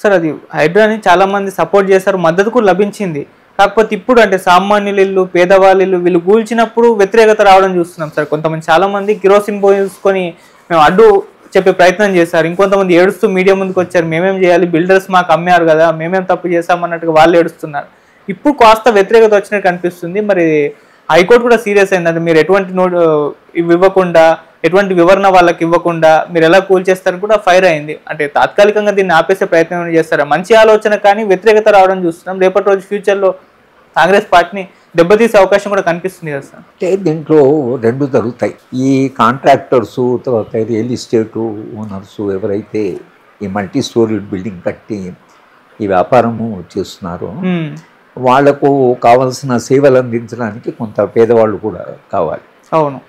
Sir అది హైడ్రాని చాలామంది support చేశారు, మద్దతు కూడా లభించింది. కాకపోతే ఇప్పుడు అంటే సామాన్యుల ఇల్లు, పేదవాళ్ళ ఇల్లు వీళ్ళు కూల్చినప్పుడు వ్యతిరేకత రావడం చూస్తున్నాం సార్. కొంతమంది చాలామంది కిరోసిన్ పోసుకొని మేము అడ్డు చెప్పే ప్రయత్నం చేశారు. ఇంకొంతమంది ఏడుస్తూ మీడియా ముందుకు వచ్చారు, మేమేం చేయాలి, బిల్డర్స్ మాకు అమ్మారు కదా, మేమేం తప్పు చేశామన్నట్టుగా వాళ్ళు ఏడుస్తున్నారు. ఇప్పుడు కాస్త వ్యతిరేకత వచ్చినట్టు కనిపిస్తుంది. మరి హైకోర్టు కూడా సీరియస్ అయింది. అంటే మీరు ఎటువంటి ఇవ్వకుండా, ఎటువంటి వివరణ వాళ్ళకి ఇవ్వకుండా మీరు ఎలా కూల్చేస్తారని కూడా ఫైర్ అయింది. అంటే తాత్కాలికంగా దీన్ని ఆపేసే ప్రయత్నం చేస్తారా? మంచి ఆలోచన, కానీ వ్యతిరేకత రావడం చూస్తున్నాం. రేపటి రోజు ఫ్యూచర్లో కాంగ్రెస్ పార్టీని దెబ్బతీసే అవకాశం కూడా కనిపిస్తుంది కదా సార్. అంటే దీంట్లో రెండు జరుగుతాయి. ఈ కాంట్రాక్టర్సు, తర్వాత రియల్ ఎస్టేటు ఓనర్సు ఎవరైతే ఈ మల్టీ స్టోరీ బిల్డింగ్ కట్టి ఈ వ్యాపారము చేస్తున్నారో వాళ్లకు కావాల్సిన సేవలు అందించడానికి కొంత పేదవాళ్ళు కూడా కావాలి. అవును.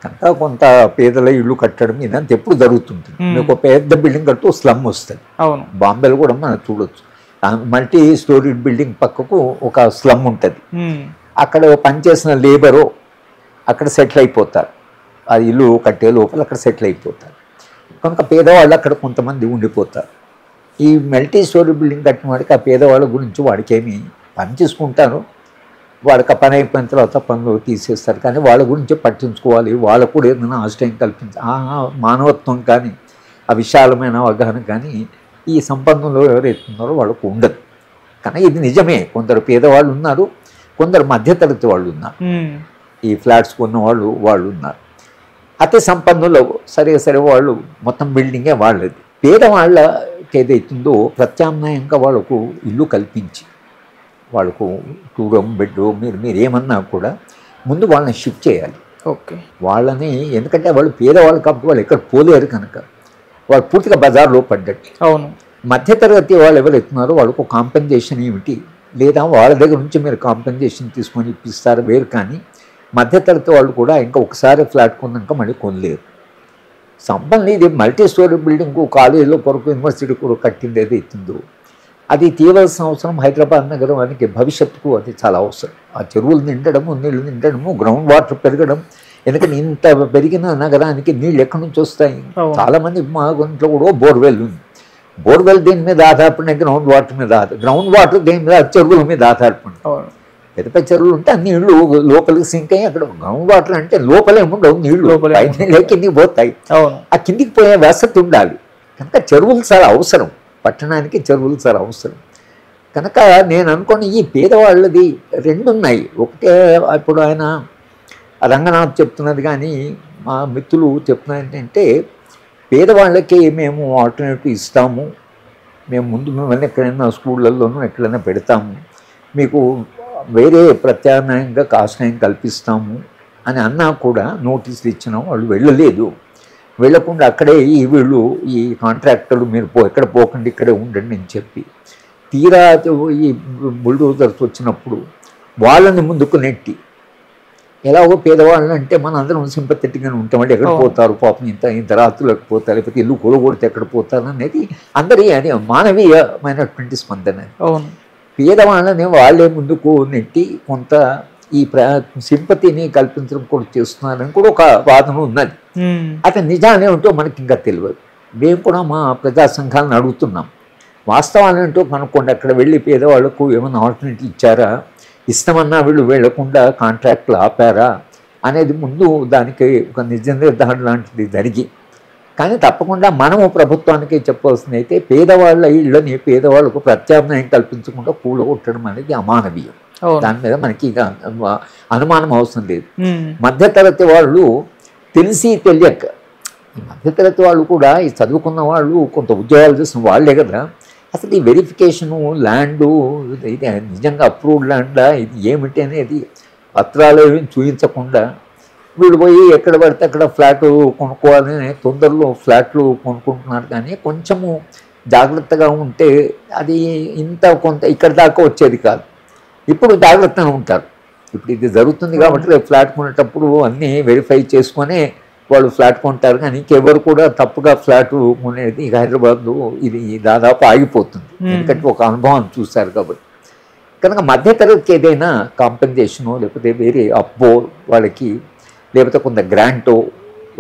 కనుక కొంత పేదల ఇల్లు కట్టడం ఇదంతా ఎప్పుడు జరుగుతుంటుంది. మీకు పెద్ద బిల్డింగ్ కడుతూ స్లమ్ వస్తుంది. అవును. బాంబేలో కూడా మనం చూడొచ్చు. మల్టీ స్టోరీ బిల్డింగ్ పక్కకు ఒక స్లమ్ ఉంటుంది. అక్కడ పనిచేసిన లేబరు అక్కడ సెటిల్ అయిపోతారు. ఆ ఇల్లు కట్టే లోపల అక్కడ సెటిల్ అయిపోతారు. కనుక పేదవాళ్ళు అక్కడ కొంతమంది ఉండిపోతారు. ఈ మల్టీ స్టోరీ బిల్డింగ్ కట్టిన వాడికి ఆ పేదవాళ్ళ గురించి వాడికి ఏమి పని చేసుకుంటారు, వాడికి ఆ పని అయిపోయిన తర్వాత పనులు తీసేస్తారు. కానీ వాళ్ళ గురించి పట్టించుకోవాలి, వాళ్ళకు కూడా ఏదైనా ఆశ్రయం కల్పించాలి, మానవత్వం కానీ ఆ విశాలమైన అవగాహన కానీ ఈ సంపన్నులు ఎవరైతే ఉన్నారో వాళ్ళకు ఉండదు. కానీ ఇది నిజమే, కొందరు పేదవాళ్ళు ఉన్నారు, కొందరు మధ్యతరగతి వాళ్ళు ఉన్నారు, ఈ ఫ్లాట్స్ కొన్న వాళ్ళు ఉన్నారు. అతి సంపన్నులు సరే వాళ్ళు మొత్తం బిల్డింగే వాళ్ళది. పేదవాళ్ళకి ఏదైతుందో ప్రత్యామ్నాయంగా వాళ్ళకు ఇల్లు కల్పించి వాళ్ళకు 2 రూమ్ బెడ్రూమ్ మీరు ఏమన్నా కూడా ముందు వాళ్ళని షిఫ్ట్ చేయాలి. ఓకే. వాళ్ళని, ఎందుకంటే వాళ్ళు పేదవాళ్ళు కాబట్టి వాళ్ళు ఎక్కడ పోలేరు కనుక వాళ్ళు పూర్తిగా బజార్లో పడ్డట్టు. అవును. మధ్యతరగతి వాళ్ళు ఎవరైతున్నారో వాళ్ళకు కాంపెన్సేషన్ ఏమిటి, లేదా వాళ్ళ దగ్గర నుంచి మీరు కాంపెన్సేషన్ తీసుకొని ఇప్పిస్తారు వేరు. కానీ మధ్యతరగతి వాళ్ళు కూడా ఇంకా ఒకసారి ఫ్లాట్ కొన్నాక మళ్ళీ కొనలేరు. సంపన్న ఇది మల్టీ స్టోరీ బిల్డింగ్ కాలేజీలో కొరకు యూనివర్సిటీ కూడా కట్టింది ఏదైతుందో అది తీయవలసిన అవసరం హైదరాబాద్ నగరానికి భవిష్యత్తుకు అది చాలా అవసరం. ఆ చెరువులు నిండడము, నీళ్లు నిండడము, గ్రౌండ్ వాటర్ పెరగడం. ఎందుకంటే ఇంత పెరిగిన నగరానికి నీళ్ళు ఎక్కడి నుంచి వస్తాయి? చాలామంది మా ఇంట్లో కూడా బోర్వెల్ ఉంది. బోర్వెల్ దేని మీద ఆధారపడిన గ్రౌండ్ వాటర్ మీద గ్రౌండ్ వాటర్ దేని మీద చెరువుల మీద ఆధారపడి. పెద్ద పెద్ద చెరువులు ఉంటే అన్ని నీళ్లు లోపలికి సింక్ అయ్యి అక్కడ గ్రౌండ్ వాటర్ అంటే లోపలే ఉండవు, నీళ్లు పైన కిందికి పోతాయి. ఆ కిందికి పోయే వసతి ఉండాలి. కనుక చెరువులు చాలా అవసరం, పట్టణానికి చెరువులు చాలా అవసరం. కనుక నేను అనుకోని ఈ పేదవాళ్ళది రెండు ఉన్నాయి. ఒకటే ఇప్పుడు ఆయన రంగనాథ్ చెప్తున్నది, కానీ మా మిత్రులు చెప్తున్నది ఏంటంటే పేదవాళ్ళకి మేము ఆల్టర్నేటివ్ ఇస్తాము, మేము ముందు మిమ్మల్ని ఎక్కడైనా స్కూళ్ళల్లోనూ ఎక్కడైనా పెడతాము, మీకు వేరే ప్రత్యామ్నాయంగా ఆశ్రయం కల్పిస్తాము అని అన్నా కూడా నోటీసులు ఇచ్చినాము. వాళ్ళు వెళ్ళలేదు. వెళ్ళకుండా అక్కడే వీళ్ళు ఈ కాంట్రాక్టర్లు మీరు ఎక్కడ పోకండి ఇక్కడే ఉండండి అని చెప్పి తీరా ఈ బుల్డోజర్స్ వచ్చినప్పుడు వాళ్ళని ముందుకు నెట్టి ఎలాగో పేదవాళ్ళని అంటే మన అందరం సింపథెటిక్గానే ఉంటాం. అంటే ఎక్కడ పోతారు పాపం, ఇంత రాత్రులకు పోతారు, లేకపోతే ఇల్లు కొలగొడితే ఎక్కడ పోతారు అనేది అందరి అది మానవీయమైనటువంటి స్పందన. పేదవాళ్ళని వాళ్ళే ముందుకు నెట్టి కొంత ఈ సింపతిని కల్పించడం కూడా చేస్తున్నారని కూడా ఒక వాదన ఉన్నది. అతను నిజాలు ఏమిటో మనకి ఇంకా తెలియదు. మేము కూడా మా ప్రజా సంఘాలను అడుగుతున్నాం, వాస్తవాలు ఏంటో కనుక్కోండి. అక్కడ వెళ్ళి పేదవాళ్ళకు ఏమైనా ఆల్టర్నేటివ్ ఇచ్చారా, ఇస్తామన్నా వీళ్ళు వెళ్లకుండా కాంట్రాక్ట్లు ఆపారా అనేది ముందు దానికి ఒక నిజ నిర్ధారణ లాంటిది జరిగి. కానీ తప్పకుండా మనము ప్రభుత్వానికి చెప్పవలసింది అయితే పేదవాళ్ళ ఇళ్ళని పేదవాళ్ళకు ప్రత్యామ్నాయం కల్పించకుండా కూలగొట్టడం అనేది అమానవీయం. దాని మీద మనకి అనుమానం అవసరం లేదు. మధ్యతరగతి వాళ్ళు తెలిసి తెలియక, ఈ మధ్యతరగతి వాళ్ళు కూడా ఈ చదువుకున్న వాళ్ళు కొంత ఉద్యోగాలు చేసిన వాళ్ళే కదా, అసలు ఈ వెరిఫికేషను ల్యాండు ఇది నిజంగా అప్రూవ్డ్ ల్యాండా ఇది ఏమిటి అనేది పత్రాలు ఏమి చూపించకుండా వీళ్ళు పోయి ఎక్కడ పడితే అక్కడ ఫ్లాట్ కొనుక్కోవాలని తొందరలో ఫ్లాట్లు కొనుక్కుంటున్నారు. కానీ కొంచెము జాగ్రత్తగా ఉంటే అది ఇంత కొంత ఇక్కడ దాకా వచ్చేది కాదు. ఇప్పుడు జాగ్రత్తగా ఉంటారు. ఇప్పుడు ఇది జరుగుతుంది కాబట్టి రేపు ఫ్లాట్ కొనేటప్పుడు అన్నీ వెరిఫై చేసుకొని వాళ్ళు ఫ్లాట్ కొంటారు. కానీ ఇంకెవరు కూడా తప్పుగా ఫ్లాట్ కొనేది హైదరాబాద్లో ఇది దాదాపు ఆగిపోతుంది. ఎందుకంటే ఒక అనుభవం చూశారు కాబట్టి. కనుక మధ్యతరగతికి ఏదైనా కాంపెన్సేషను లేకపోతే వేరే అప్పో వాళ్ళకి లేకపోతే కొంత గ్రాంటో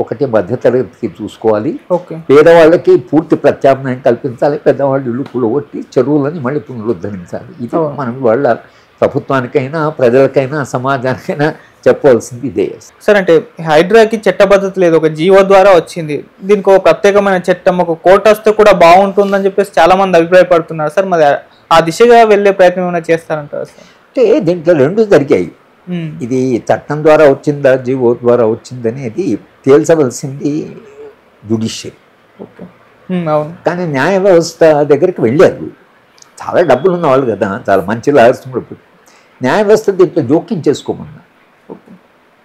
ఒకటి మధ్యతరగతికి చూసుకోవాలి, ఓకే. పేదవాళ్ళకి పూర్తి ప్రత్యామ్నాయం కల్పించాలి, పెద్దవాళ్ళు ఇల్లు కూలగొట్టి చెరువులని మళ్ళీ పునరుద్ధరించాలి. ఇది మనం వాళ్ళ ప్రభుత్వానికైనా ప్రజలకైనా సమాజానికైనా చెప్పవలసింది ఇదే. సార్ అంటే హైడ్రాకి చట్టబద్ధత లేదు, ఒక జీవో ద్వారా వచ్చింది. దీనికి ఒక ప్రత్యేకమైన చట్టం, ఒక కోర్టు వస్తే కూడా బాగుంటుందని చెప్పేసి చాలా మంది అభిప్రాయపడుతున్నారు సార్. మరి ఆ దిశగా వెళ్ళే ప్రయత్నం ఏమైనా చేస్తారంటారు సార్? అంటే దీంట్లో రెండు జరిగాయి. ఇది చట్టం ద్వారా వచ్చిందా జీవో ద్వారా వచ్చిందనేది తేల్చవలసింది జ్యుడిషియరీ. ఓకే. అవును. కానీ న్యాయ వ్యవస్థ దగ్గరికి వెళ్ళారు, చాలా డబ్బులు ఉన్నవాళ్ళు కదా, చాలా మంచి లాయర్స్ కూడా. న్యాయ వ్యవస్థ దీంట్లో జోక్యం చేసుకోమన్నా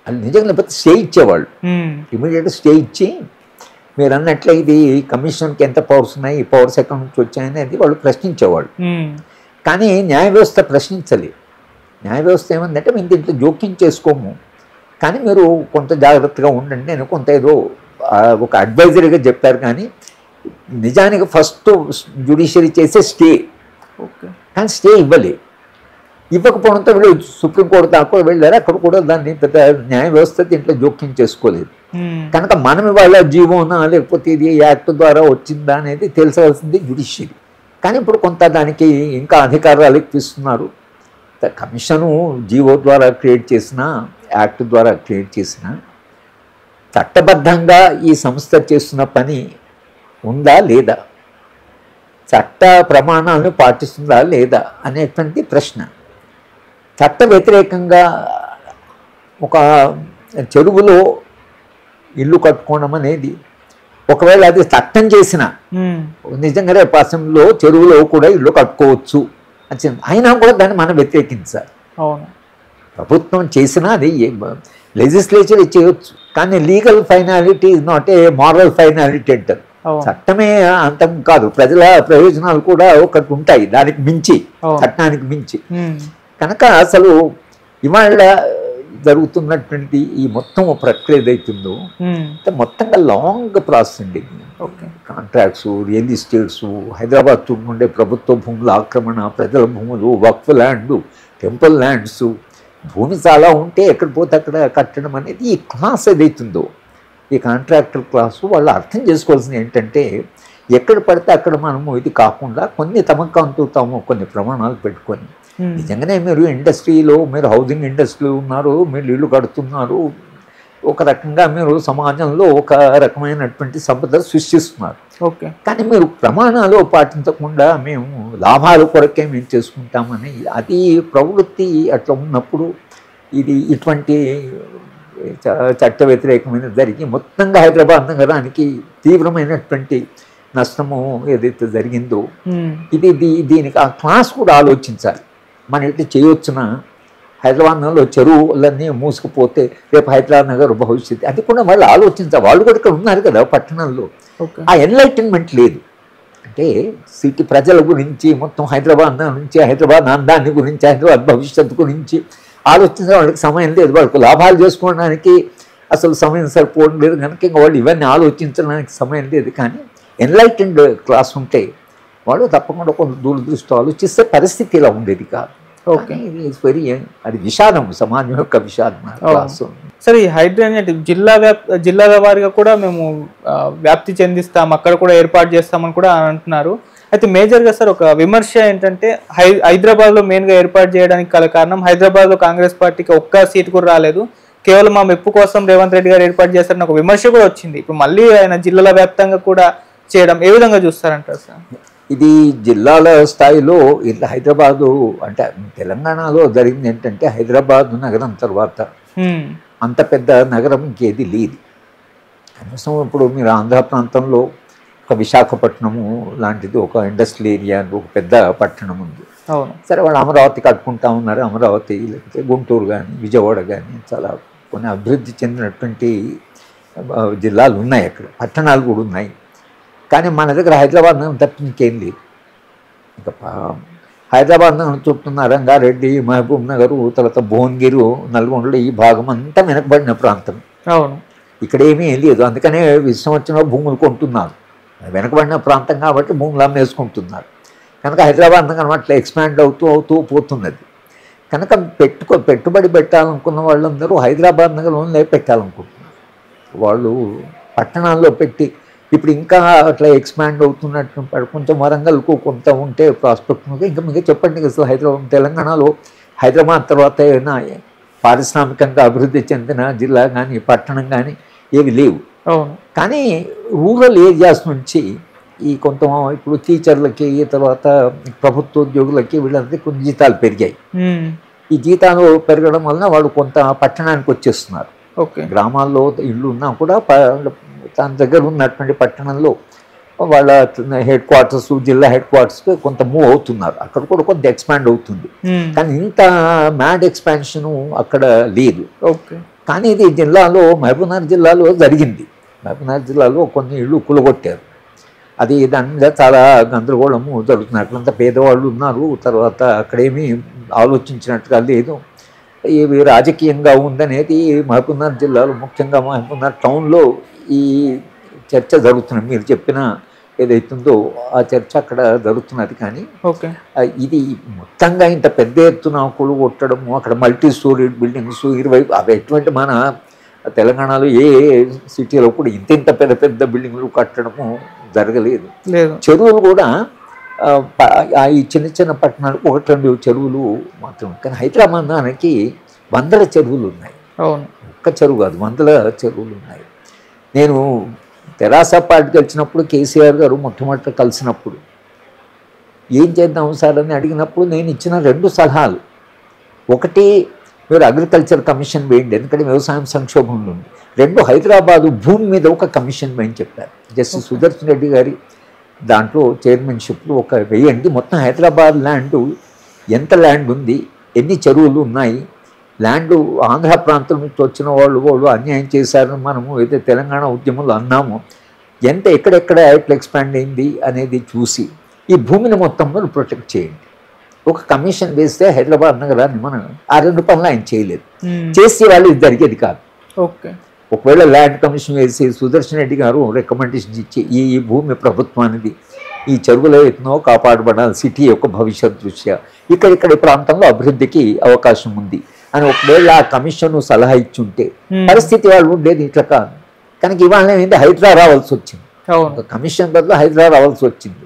అది నిజంగా లేకపోతే స్టే ఇచ్చేవాళ్ళు, ఇమీడియట్గా స్టే ఇచ్చి మీరు అన్నట్లే ఇది కమిషన్కి ఎంత పవర్స్ ఉన్నాయి, ఈ పవర్స్ ఎక్కడి నుంచి వచ్చాయనేది వాళ్ళు ప్రశ్నించేవాళ్ళు. కానీ న్యాయ వ్యవస్థ ప్రశ్నించలేదు. న్యాయ వ్యవస్థ ఏమందంటే మేము దీంట్లో జోక్యం చేసుకోము, కానీ మీరు కొంత జాగ్రత్తగా ఉండండి, నేను కొంత ఏదో ఒక అడ్వైజరీగా చెప్పారు. కానీ నిజానికి ఫస్ట్ జ్యుడిషియరీ చేసే స్టే, కానీ స్టే ఇవ్వకపోవడంతో వీళ్ళు సుప్రీంకోర్టు దాకా వెళ్ళారు. అక్కడ కూడా దాన్ని పెద్ద న్యాయ వ్యవస్థ దీంట్లో జోక్యం చేసుకోలేదు. కనుక మనం ఇవాళ జీవోనా లేకపోతే ఇది యాక్ట్ ద్వారా వచ్చిందా అనేది తెలుసవలసింది జ్యుడిషియరీ. కానీ ఇప్పుడు కొంత దానికి ఇంకా అధికారాలు ఇప్పిస్తున్నారు. కమిషను జీవో ద్వారా క్రియేట్ చేసిన, యాక్ట్ ద్వారా క్రియేట్ చేసిన, చట్టబద్ధంగా ఈ సంస్థ చేస్తున్న పని ఉందా లేదా, చట్ట ప్రమాణాలను పాటిస్తుందా లేదా అనేటువంటి ప్రశ్న. చట్ట వ్యతిరేకంగా ఒక చెరువులో ఇల్లు కట్టుకోవడం అనేది, ఒకవేళ అది చట్టం చేసిన నిజంగా రేపు అసెంబ్లీలో చెరువులో కూడా ఇల్లు కట్టుకోవచ్చు అని అయినా కూడా దాన్ని మనం వ్యతిరేకించాలి. ప్రభుత్వం చేసినా అది లెజిస్లేచర్ చేయవచ్చు, కానీ legal finality is not a moral finality అంటారు. చట్టమే అంతం కాదు, ప్రజల ప్రయోజనాలు కూడా ఒకటి ఉంటాయి దానికి మించి, చట్టానికి మించి. కనుక అసలు ఇవాళ జరుగుతున్నటువంటి ఈ మొత్తం ప్రక్రియ ఏదైతుందో మొత్తంగా లాంగ్ ప్రాసెస్ అండి. కాంట్రాక్ట్స్, రియల్ ఎస్టేట్స్, హైదరాబాద్ చుట్టూ ఉండే ప్రభుత్వ భూముల ఆక్రమణ, ప్రజల భూములు, వక్ఫ్ ల్యాండ్, టెంపుల్ ల్యాండ్స్, భూమి చాలా ఉంటే ఎక్కడ పోతే అక్కడ కట్టడం అనేది ఈ క్లాస్ ఏదైతుందో, ఈ కాంట్రాక్టర్ క్లాసు వాళ్ళు అర్థం చేసుకోవాల్సింది ఏంటంటే, ఎక్కడ పడితే అక్కడ మనము ఇది కాకుండా కొన్ని తమకంతూ తాము కొన్ని ప్రమాణాలు పెట్టుకొని, నిజంగానే మీరు ఇండస్ట్రీలో, మీరు హౌసింగ్ ఇండస్ట్రీలో ఉన్నారు, మీరు ఇల్లు కడుతున్నారు, ఒక రకంగా మీరు సమాజంలో ఒక రకమైనటువంటి సంపద సృష్టిస్తున్నారు. కానీ మీరు ప్రమాణాలు పాటించకుండా మేము లాభాల కొరకే మేము చేసుకుంటామని అది ప్రవృత్తి అట్లా ఉన్నప్పుడు ఇది ఇటువంటి చట్ట వ్యతిరేకమైన జరిగి మొత్తంగా హైదరాబాద్ నగరానికి తీవ్రమైనటువంటి నష్టము ఏదైతే జరిగిందో ఇది దీనికి ఆ క్లాస్ కూడా ఆలోచించాలి. మన ఇట్లా చేయవచ్చున హైదరాబాద్ నగర్లో చెరువులన్నీ మూసుకుపోతే రేపు హైదరాబాద్ నగర్ భవిష్యత్తు అది కూడా వాళ్ళు ఆలోచించాలి. వాళ్ళు కూడా ఇక్కడ ఉన్నారు కదా పట్టణంలో. ఆ ఎన్లైటన్మెంట్ లేదు. అంటే సిటీ ప్రజల గురించి, మొత్తం హైదరాబాద్ నుంచి, హైదరాబాద్ అందాన్ని గురించి, హైదరాబాద్ భవిష్యత్తు గురించి ఆలోచించే వాళ్ళకి సమయం లేదు. వాళ్ళకు లాభాలు చేసుకోవడానికి అసలు సమయం సరిపోవడం లేదు కనుక ఇంకా వాళ్ళు ఇవన్నీ ఆలోచించడానికి సమయం లేదు. కానీ ఎన్లైటెండ్ క్లాస్ ఉంటే వాళ్ళు తప్పకుండా కొంత దూరదృష్టి ఆలోచిస్తే పరిస్థితి ఇలా ఉండేది కాదు. వెరీ అది విషాదం, సమాజం యొక్క విషాదం క్లాసు. సరే, ఈ హైడ్రా అనేది జిల్లాల వారిగా కూడా మేము వ్యాప్తి చెందిస్తాం, అక్కడ కూడా ఏర్పాటు చేస్తామని కూడా అంటున్నారు. అయితే మేజర్గా సార్ ఒక విమర్శ ఏంటంటే, హైదరాబాద్లో మెయిన్గా ఏర్పాటు చేయడానికి గల కారణం, హైదరాబాద్లో కాంగ్రెస్ పార్టీకి ఒక్క సీటు కూడా రాలేదు, కేవలం మా మెప్పు కోసం రేవంత్ రెడ్డి గారు ఏర్పాటు చేస్తారని ఒక విమర్శ కూడా వచ్చింది. ఇప్పుడు మళ్ళీ ఆయన జిల్లాల వ్యాప్తంగా కూడా చేయడం ఏ విధంగా చూస్తారంటారు సార్? ఇది జిల్లాల స్థాయిలో ఇట్లా హైదరాబాదు అంటే తెలంగాణలో జరిగింది ఏంటంటే, హైదరాబాద్ నగరం తర్వాత అంత పెద్ద నగరం ఇంకేది లేదు. కనీసం ఇప్పుడు మీరు ఆంధ్ర ప్రాంతంలో ఒక విశాఖపట్నము లాంటిది ఒక ఇండస్ట్రియల్ ఏరియా, ఒక పెద్ద పట్టణం ఉంది. సరే, వాళ్ళు అమరావతి కట్టుకుంటా ఉన్నారు. అమరావతి లేకపోతే గుంటూరు కానీ, విజయవాడ కానీ చాలా కొన్ని అభివృద్ధి చెందినటువంటి జిల్లాలు ఉన్నాయి, అక్కడ పట్టణాలు కూడా ఉన్నాయి. కానీ మన దగ్గర హైదరాబాద్ నగరం తప్ప ఇంకేం లేదు. ఇంకా హైదరాబాద్ నగరం చుట్టూ రంగారెడ్డి, మహబూబ్ నగర్, తర్వాత భువనగిరి, నల్గొండలో ఈ భాగం అంతా వెనకబడిన ప్రాంతం. ఇక్కడ ఏమీ లేదు. అందుకనే విషయం వచ్చిన భూములు కొంటున్నారు. వెనకబడిన ప్రాంతం కాబట్టి భూములు అమ్మేసుకుంటున్నారు. కనుక హైదరాబాద్ నగరం అట్లా ఎక్స్పాండ్ అవుతూ పోతున్నది. కనుక పెట్టుబడి పెట్టాలనుకున్న వాళ్ళందరూ హైదరాబాద్ నగరంలో పెట్టాలనుకుంటున్నారు. వాళ్ళు పట్టణాల్లో పెట్టి ఇప్పుడు ఇంకా అట్లా ఎక్స్పాండ్ అవుతున్నట్టు కొంచెం వరంగల్కు కొంత ఉంటే ప్రాస్పెక్ట్ ఇంకా మీకు చెప్పండి అసలు హైదరాబాద్ తెలంగాణలో హైదరాబాద్ తర్వాత ఏమైనా పారిశ్రామికంగా అభివృద్ధి చెందిన జిల్లా కానీ పట్టణం కానీ ఏవి లేవు. కానీ రూరల్ ఏరియాస్ నుంచి ఈ కొంత ఇప్పుడు టీచర్లకి తర్వాత ప్రభుత్వ ఉద్యోగులకి వీళ్ళందరికీ కొన్ని జీతాలు పెరిగాయి. ఈ జీతాలు పెరగడం వలన వాళ్ళు కొంత పట్టణానికి వచ్చేస్తున్నారు. గ్రామాల్లో ఇళ్ళు ఉన్నా కూడా తన దగ్గర ఉన్నటువంటి పట్టణంలో వాళ్ళ హెడ్ క్వార్టర్స్ జిల్లా హెడ్ క్వార్టర్స్కి కొంత మూవ్ అవుతున్నారు. అక్కడ కూడా కొంత ఎక్స్పాండ్ అవుతుంది. కానీ ఇంత మ్యాడ్ ఎక్స్పాన్షన్ అక్కడ లేదు. కానీ ఇది జిల్లాలో మహబూబ్నగర్ జిల్లాలో జరిగింది. మహబూబ్నగర్ జిల్లాలో కొన్ని ఇళ్ళు కూలగొట్టారు. అది దాని మీద చాలా గందరగోళము జరుగుతుంది. అట్లంతా పేదవాళ్ళు ఉన్నారు. తర్వాత అక్కడేమీ ఆలోచించినట్టుగా లేదు. ఇవి రాజకీయంగా ఉందనేది మహబూబ్నగర్ జిల్లాలో ముఖ్యంగా మహబూబ్నగర్ టౌన్లో ఈ చర్చ జరుగుతున్నది. మీరు చెప్పిన ఏదైతుందో ఆ చర్చ అక్కడ జరుగుతున్నది. కానీ ఇది మొత్తంగా ఇంత పెద్ద ఎత్తున కూలగొట్టడము, అక్కడ మల్టీ స్టోరీ బిల్డింగ్స్ 20 అవి ఎటువంటి మన తెలంగాణలో ఏ సిటీలో కూడా ఇంత పెద్ద పెద్ద బిల్డింగ్లు కట్టడము జరగలేదు. చెరువులు కూడా ఈ చిన్న చిన్న పట్టణాలకు 1-2 చెరువులు మాత్రం. కానీ హైదరాబాద్ దానికి వందల చెరువులు ఉన్నాయి. ఒక్క చెరువు కాదు, వందల చెరువులు ఉన్నాయి. నేను తెరాస పార్టీకి వచ్చినప్పుడు కేసీఆర్ గారు మొట్టమొదట కలిసినప్పుడు ఏం చేద్దాం సార్ అని అడిగినప్పుడు నేను ఇచ్చిన 2 సలహాలు. ఒకటి, మీరు అగ్రికల్చర్ కమిషన్ వేయండి, ఎందుకంటే వ్యవసాయం సంక్షోభంలో ఉంది. 2, హైదరాబాదు భూమి మీద ఒక కమిషన్ వేయని చెప్పారు. జస్టిస్ సుదర్శన్ రెడ్డి గారి దాంట్లో చైర్మన్షిప్లు ఒక వేయండి. మొత్తం హైదరాబాద్ ల్యాండ్ ఎంత ల్యాండ్ ఉంది, ఎన్ని చెరువులు ఉన్నాయి, ల్యాండ్ ఆంధ్ర ప్రాంతం నుంచి వచ్చిన వాళ్ళు అన్యాయం చేశారని మనము ఏదైతే తెలంగాణ ఉద్యమంలో అన్నామో ఎంత ఎక్కడెక్కడ ఎట్లా ఎక్స్పాండ్ అయింది అనేది చూసి ఈ భూమిని మొత్తం ప్రొటెక్ట్ చేయండి. ఒక కమిషన్ వేస్తే హైదరాబాద్ నగరాన్ని మనం ఆ 2 పనులు ఆయన చేయలేదు. చేసే వాళ్ళు ఇది జరిగేది కాదు. ఒకవేళ ల్యాండ్ కమిషన్ వేసి సుదర్శన్ రెడ్డి గారు రికమెండేషన్ ఇచ్చి ఈ భూమి ప్రభుత్వానికి ఈ చెరువులో ఎన్నో కాపాడబడాలి, సిటీ యొక్క భవిష్యత్ దృష్ట్యా ఇక్కడ ప్రాంతంలో అభివృద్ధికి అవకాశం ఉంది అని ఒకవేళ ఆ కమిషన్ సలహా ఇచ్చుంటే పరిస్థితి వాళ్ళు ఉండేది ఇట్లా కాదు. కనుక ఇవాళ ఏంటంటే హైదరా రావాల్సి వచ్చింది. కమిషన్ బదులు హైదరా రావాల్సి వచ్చింది.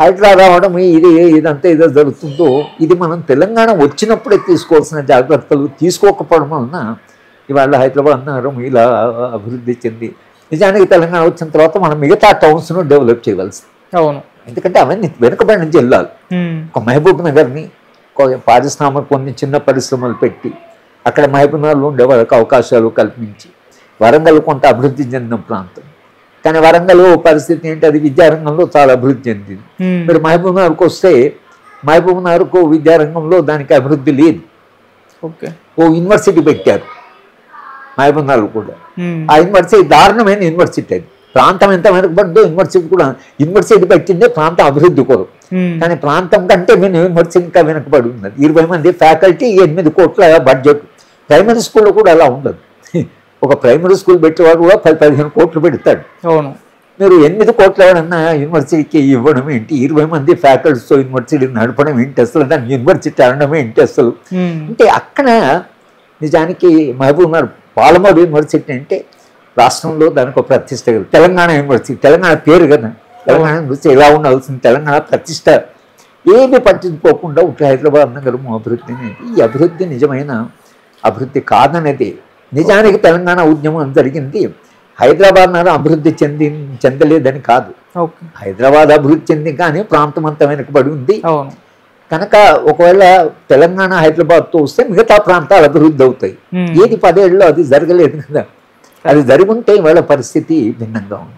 హైదరా రావడం ఇదంతా ఏదో జరుగుతుందో ఇది మనం తెలంగాణ వచ్చినప్పుడే తీసుకోవాల్సిన జాగ్రత్తలు తీసుకోకపోవడం వలన ఇవాళ హైదరాబాద్ నగరం ఇలా అభివృద్ధి చెంది నిజానికి తెలంగాణ వచ్చిన తర్వాత మనం మిగతా టౌన్స్ను డెవలప్ చేయవలసింది. ఎందుకంటే అవన్నీ వెనుకబడిన జిల్లాలు. ఒక మహబూబ్ నగర్ని పారిశ్రామిక కొన్ని చిన్న పరిశ్రమలు పెట్టి అక్కడ మహబూబ్ నగర్లో ఉండే వాళ్ళకి అవకాశాలు కల్పించి వరంగల్ కొంత అభివృద్ధి చెందిన ప్రాంతం. కానీ వరంగల్ పరిస్థితి ఏంటి, అది విద్యారంగంలో చాలా అభివృద్ధి చెందింది. మీరు మహబూబ్ నగర్కు వస్తే మహబూబ్ నగర్కు విద్యారంగంలో దానికి అభివృద్ధి లేదు. ఓ యూనివర్సిటీ పెట్టారు మహబూబ్ నగర్ కూడా. ఆ యూనివర్సిటీ దారుణమైన యూనివర్సిటీ. అది ప్రాంతం ఎంత వెనుకబడిందో యూనివర్సిటీ పెట్టిందే ప్రాంతం అభివృద్ధి కొరకు. కానీ ప్రాంతం కంటే యూనివర్సిటీ ఇంకా వెనుకబడి ఉన్నది. 20 మంది ఫ్యాకల్టీ, 8 కోట్ల బడ్జెట్. ప్రైమరీ స్కూల్లో కూడా అలా ఉండదు. ఒక ప్రైమరీ స్కూల్ పెట్టేవాడు కూడా 10-15 కోట్లు పెడతాడు. మీరు 8 కోట్ల ఎవడన్నా యూనివర్సిటీకి ఇవ్వడం ఏంటి, 20 మంది ఫ్యాకల్టీతో యూనివర్సిటీ నడపడం ఏంటి, అసలు దాన్ని యూనివర్సిటీ అనడం ఏంటి అసలు అంటే. అక్కడ నిజానికి మహబూబ్ నగర్ పాలమూరు యూనివర్సిటీ అంటే రాష్ట్రంలో దానికి ఒక ప్రతిష్ట కదా. తెలంగాణ యూనివర్సిటీ, తెలంగాణ పేరు కదా, తెలంగాణ యూనివర్సిటీ ఎలా ఉండాల్సింది, తెలంగాణ ప్రతిష్ట ఏమి పట్టించుకోకుండా ఉంటే హైదరాబాద్ నగరం అభివృద్ధి అనేది, ఈ అభివృద్ధి నిజమైన అభివృద్ధి కాదనేది. నిజానికి తెలంగాణ ఉద్యమం జరిగింది హైదరాబాద్ నగరం అభివృద్ధి చెందలేదని కాదు. హైదరాబాద్ అభివృద్ధి చెంది కానీ ప్రాంతం అంతా వెనుకబడి ఉంది. కనుక ఒకవేళ తెలంగాణ హైదరాబాద్తో వస్తే మిగతా ప్రాంతాలు అభివృద్ధి అవుతాయి. ఏది 10 ఏళ్ళలో అది జరగలేదు కదా. అది జరిగి ఉంటే ఇవాళ పరిస్థితి భిన్నంగా ఉంది.